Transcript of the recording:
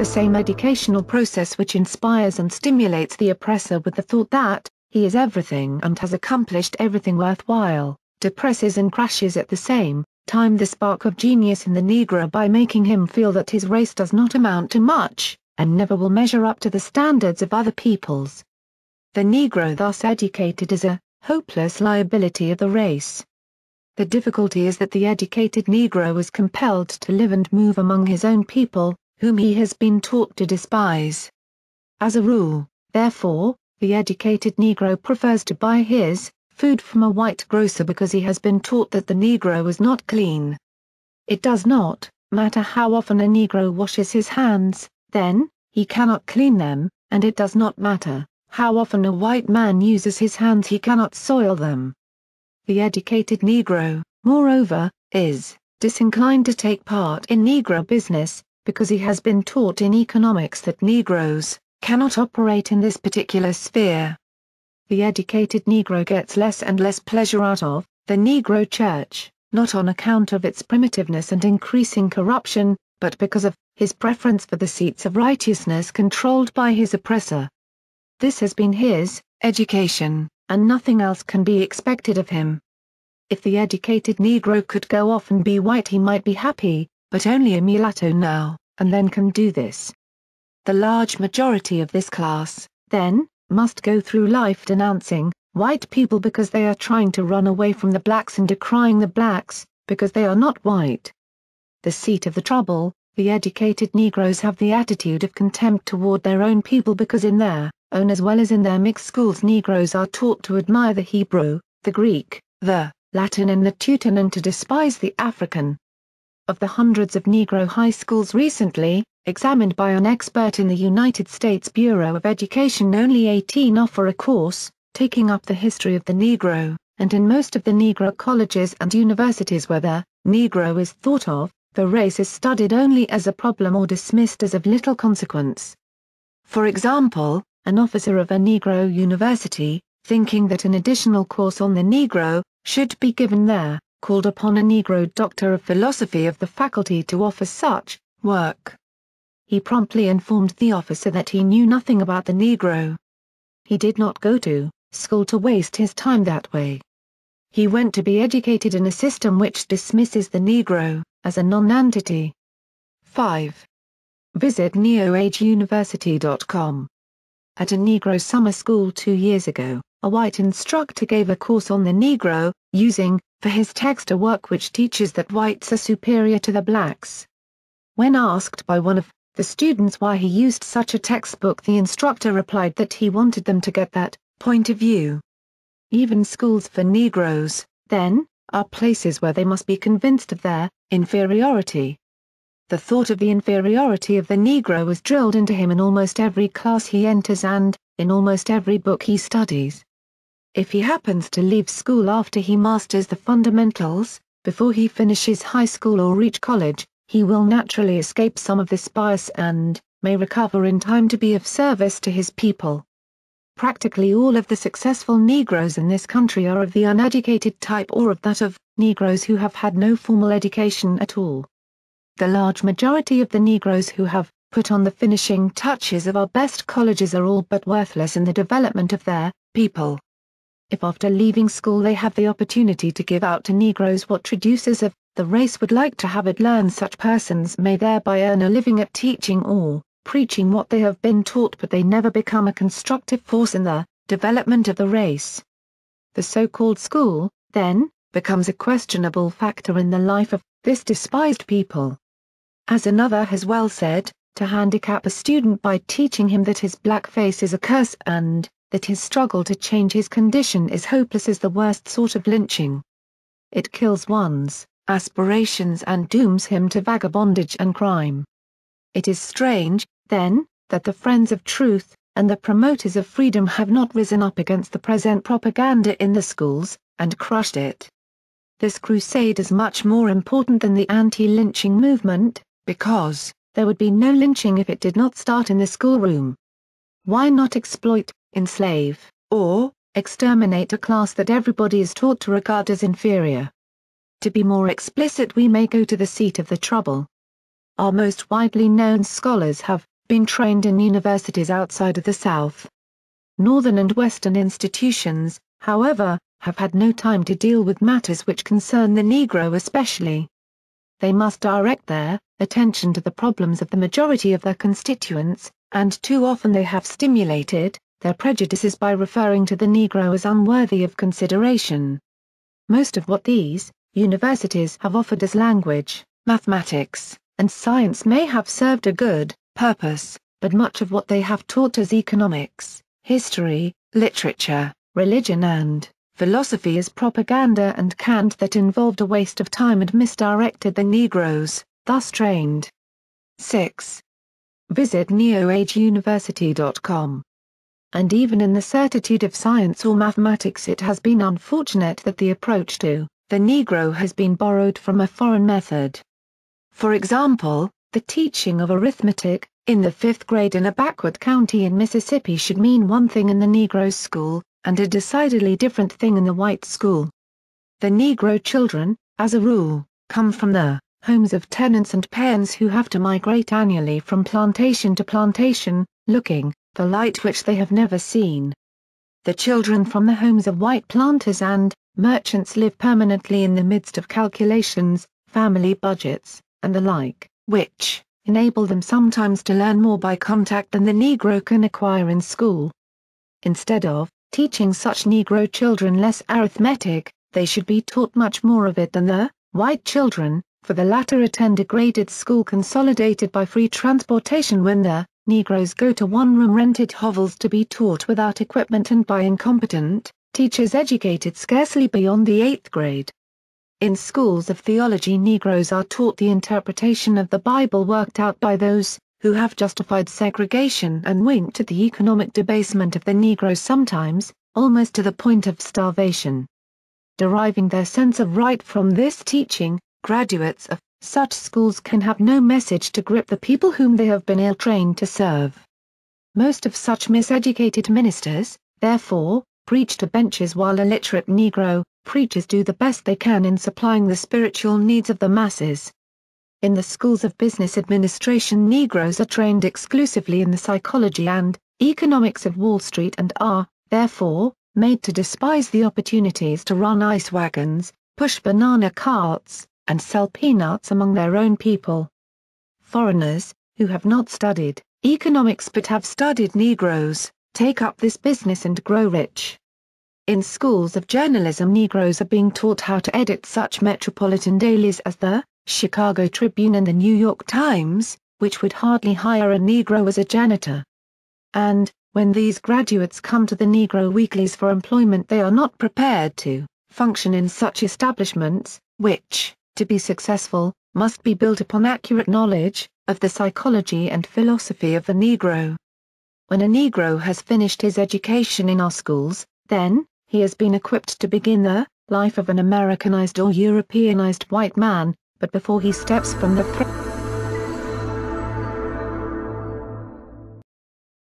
the same educational process which inspires and stimulates the oppressor with the thought that he is everything and has accomplished everything worthwhile, depresses and crashes at the same time the spark of genius in the Negro by making him feel that his race does not amount to much, and never will measure up to the standards of other peoples. The Negro thus educated is a hopeless liability of the race. The difficulty is that the educated Negro is compelled to live and move among his own people, whom he has been taught to despise. As a rule, therefore, the educated Negro prefers to buy his food from a white grocer because he has been taught that the Negro is not clean. It does not matter how often a Negro washes his hands, then, he cannot clean them, and it does not matter how often a white man uses his hands, he cannot soil them. The educated Negro, moreover, is disinclined to take part in Negro business, because he has been taught in economics that Negroes cannot operate in this particular sphere. The educated Negro gets less and less pleasure out of the Negro church, not on account of its primitiveness and increasing corruption, but because of his preference for the seats of righteousness controlled by his oppressor. This has been his education, and nothing else can be expected of him. If the educated Negro could go off and be white he might be happy, but only a mulatto now, and then can do this. The large majority of this class, then, must go through life denouncing white people because they are trying to run away from the blacks and decrying the blacks, because they are not white. The seat of the trouble, the educated Negroes have the attitude of contempt toward their own people because in their own as well as in their mixed schools Negroes are taught to admire the Hebrew, the Greek, the Latin and the Teuton and to despise the African. Of the hundreds of Negro high schools recently examined by an expert in the United States Bureau of Education, only 18 offer a course taking up the history of the Negro, and in most of the Negro colleges and universities where the Negro is thought of, the race is studied only as a problem or dismissed as of little consequence. For example, an officer of a Negro university, thinking that an additional course on the Negro should be given there, called upon a Negro doctor of philosophy of the faculty to offer such work. He promptly informed the officer that he knew nothing about the Negro. He did not go to school to waste his time that way. He went to be educated in a system which dismisses the Negro as a non-entity. 5. Visit neoageuniversity.com. At a Negro summer school 2 years ago, a white instructor gave a course on the Negro, using, for his text, a work which teaches that whites are superior to the blacks. When asked by one of the students why he used such a textbook, the instructor replied that he wanted them to get that point of view. Even schools for Negroes, then, are places where they must be convinced of their inferiority. The thought of the inferiority of the Negro is drilled into him in almost every class he enters and, in almost every book he studies. If he happens to leave school after he masters the fundamentals, before he finishes high school or reach college, he will naturally escape some of this bias and may recover in time to be of service to his people. Practically all of the successful Negroes in this country are of the uneducated type or of that of Negroes who have had no formal education at all. The large majority of the Negroes who have put on the finishing touches of our best colleges are all but worthless in the development of their people. If after leaving school they have the opportunity to give out to Negroes what traducers of the race would like to have it learned, such persons may thereby earn a living at teaching or preaching what they have been taught, but they never become a constructive force in the development of the race. The so-called school, then, becomes a questionable factor in the life of this despised people. As another has well said, to handicap a student by teaching him that his black face is a curse and that his struggle to change his condition is hopeless is the worst sort of lynching. It kills one's aspirations and dooms him to vagabondage and crime. It is strange, then, that the friends of truth, and the promoters of freedom have not risen up against the present propaganda in the schools, and crushed it. This crusade is much more important than the anti-lynching movement, because there would be no lynching if it did not start in the schoolroom. Why not exploit, enslave, or exterminate a class that everybody is taught to regard as inferior? To be more explicit, we may go to the seat of the trouble. Our most widely known scholars have been trained in universities outside of the South. Northern and Western institutions, however, have had no time to deal with matters which concern the Negro especially. They must direct their attention to the problems of the majority of their constituents, and too often they have stimulated their prejudices by referring to the Negro as unworthy of consideration. Most of what these universities have offered as language, mathematics, and science may have served a good purpose, but much of what they have taught as economics, history, literature, religion and philosophy is propaganda and cant that involved a waste of time and misdirected the Negroes, thus trained. 6. Visit neoageuniversity.com. And even in the certitude of science or mathematics, it has been unfortunate that the approach to the Negro has been borrowed from a foreign method. For example, the teaching of arithmetic in the 5th grade in a backward county in Mississippi should mean one thing in the Negro school, and a decidedly different thing in the white school. The Negro children, as a rule, come from the homes of tenants and parents who have to migrate annually from plantation to plantation, looking for light which they have never seen. The children from the homes of white planters and merchants live permanently in the midst of calculations, family budgets, and the like, which enable them sometimes to learn more by contact than the Negro can acquire in school. Instead of teaching such Negro children less arithmetic, they should be taught much more of it than the white children, for the latter attend a graded school consolidated by free transportation when the Negroes go to one-room rented hovels to be taught without equipment and by incompetent teachers educated scarcely beyond the 8th grade. In schools of theology, Negroes are taught the interpretation of the Bible worked out by those who have justified segregation and winked at the economic debasement of the Negro, sometimes almost to the point of starvation. Deriving their sense of right from this teaching, graduates of such schools can have no message to grip the people whom they have been ill-trained to serve. Most of such miseducated ministers, therefore, preach to benches, while illiterate Negro preachers do the best they can in supplying the spiritual needs of the masses. In the schools of business administration, Negroes are trained exclusively in the psychology and economics of Wall Street and are, therefore, made to despise the opportunities to run ice wagons, push banana carts, and sell peanuts among their own people. Foreigners, who have not studied economics but have studied Negroes, take up this business and grow rich. In schools of journalism, Negroes are being taught how to edit such metropolitan dailies as the Chicago Tribune and the New York Times, which would hardly hire a Negro as a janitor. And, when these graduates come to the Negro weeklies for employment, they are not prepared to function in such establishments, which, to be successful, must be built upon accurate knowledge of the psychology and philosophy of the Negro. When a Negro has finished his education in our schools, then, he has been equipped to begin the life of an Americanized or Europeanized white man, but before he steps from the